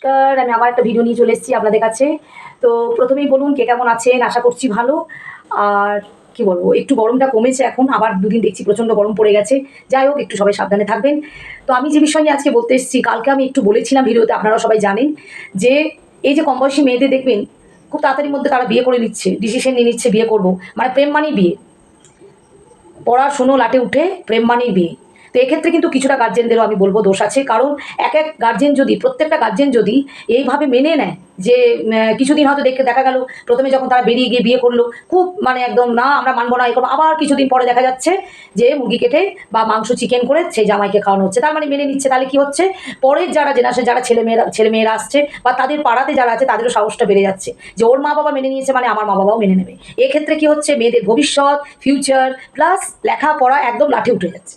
নমস্কার, আমি আবার একটা ভিডিও নিয়ে চলে এসেছি আপনাদের কাছে। তো প্রথমেই বলুন কে কেমন আছেন, আশা করছি ভালো। আর কি বলবো, একটু গরমটা কমেছে এখন, আবার দুদিন দেখছি প্রচণ্ড গরম পড়ে গেছে। যাই হোক, একটু সবাই সাবধানে থাকবেন। তো আমি যে বিষয় নিয়ে আজকে বলতে এসেছি, কালকে আমি একটু বলেছিলাম ভিডিওতে, আপনারা সবাই জানেন যে এই যে কম বয়সী মেয়েদের দেখবেন খুব তাড়াতাড়ির মধ্যে তারা বিয়ে করে নিচ্ছে, ডিসিশন নিয়ে নিচ্ছে বিয়ে করবো, মানে প্রেম মানেই বিয়ে, পড়াশুনো লাটে উঠে প্রেম মানেই বিয়ে। তো এক্ষেত্রে কিন্তু কিছুটা গার্জেনদেরও আমি বলবো দোষ আছে, কারণ এক এক গার্জেন যদি, প্রত্যেকটা গার্জেন যদি এইভাবে মেনে নেয় যে কিছুদিন হয়তো দেখা গেল প্রথমে যখন তারা বেরিয়ে গিয়ে বিয়ে করলো, খুব মানে একদম না আমরা মানবো না, এরকম আবার কিছুদিন পরে দেখা যাচ্ছে যে মুরগি কেটে বা মাংস চিকেন করে সেই জামাইকে খাওয়ানো হচ্ছে, তার মানে মেনে নিচ্ছে। তাহলে কি হচ্ছে, পরের যারা জেনারেশন, যারা ছেলেমেয়েরা আসছে বা তাদের পাড়াতে যারা আছে, তাদেরও সাহসটা বেড়ে যাচ্ছে যে ওর মা বাবা মেনে নিয়েছে মানে আমার মা বাবাও মেনে নেবে। এক্ষেত্রে কি হচ্ছে, মেয়েদের ভবিষ্যৎ, ফিউচার প্লাস লেখাপড়া একদম লাঠি উঠে যাচ্ছে।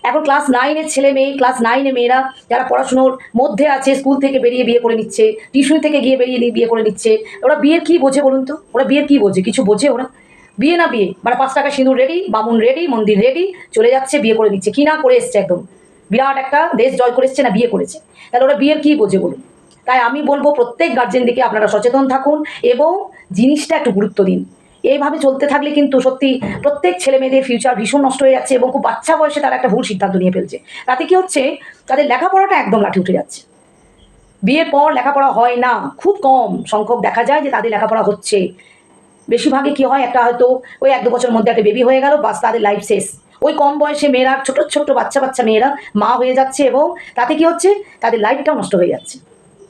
এখন ক্লাস 9-এর ছেলে মেয়ে, ক্লাস 9-এ মেয়েরা যারা পড়াশুনোর মধ্যে আছে, স্কুল থেকে বেরিয়ে বিয়ে করে নিচ্ছে, টিউশন থেকে গিয়ে বেরিয়ে বিয়ে করে নিচ্ছে। ওরা বিয়ের কী বোঝে বলুন তো? ওরা বিয়ের কী বোঝে? কিছু বোঝে ওরা? বিয়ে না বিয়ে, মানে 5 টাকা সিঁদুর রেডি, বামুন রেডি, মন্দির রেডি, চলে যাচ্ছে, বিয়ে করে নিচ্ছে। কি না করে এসছে, একদম বিরাট একটা দেশ জয় করে এসছে, না বিয়ে করেছে। তাহলে ওরা বিয়ের কী বোঝে বলুন? তাই আমি বলবো প্রত্যেক গার্জেন দিকে আপনারা সচেতন থাকুন এবং জিনিসটা একটু গুরুত্ব দিন। এইভাবে চলতে থাকলে কিন্তু সত্যি প্রত্যেক ছেলে মেয়েদের ফিউচার ভীষণ নষ্ট হয়ে যাচ্ছে এবং খুব বাচ্চা বয়সে তারা একটা ভুল সিদ্ধান্ত নিয়ে ফেলছে। তাতে কি হচ্ছে, তাদের লেখাপড়াটা একদম লাঠি উঠে যাচ্ছে। বিয়ের পর লেখাপড়া হয় না, খুব কম সংখ্যক দেখা যায় যে তাদের লেখাপড়া হচ্ছে। বেশিরভাগই কি হয়, একটা হয়তো ওই 1-2 বছরের মধ্যে একটা বেবি হয়ে গেল, বাস তাদের লাইফ শেষ। ওই কম বয়সে মেয়েরা, ছোট ছোট বাচ্চা মেয়েরা মা হয়ে যাচ্ছে এবং তাতে কি হচ্ছে, তাদের লাইফটাও নষ্ট হয়ে যাচ্ছে।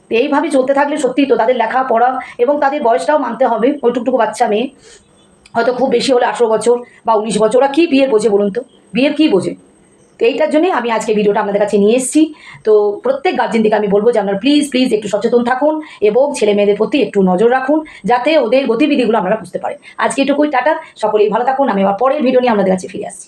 তো এইভাবে চলতে থাকলে সত্যিই তো তাদের লেখাপড়া এবং তাদের বয়সটাও মানতে হবে। ওই টুকটুকু বাচ্চা মেয়ে হয়তো খুব বেশি হলে 18 বছর বা 19 বছর, ওরা কী বিয়ের বোঝে বলুন তো? বিয়ের কী বোঝে? তো এইটার জন্যই আমি আজকে ভিডিওটা আপনাদের কাছে নিয়ে এসেছি। তো প্রত্যেক গার্জেনদিকে আমি বলবো যে আপনারা প্লিজ প্লিজ একটু সচেতন থাকুন এবং ছেলে মেয়েদের প্রতি একটু নজর রাখুন, যাতে ওদের গতিবিধিগুলো আপনারা বুঝতে পারেন। আজকে এটুকুই, টাটা, সকলেই ভালো থাকুন। আমি আবার পরের ভিডিও নিয়ে আপনাদের কাছে ফিরে আসছি।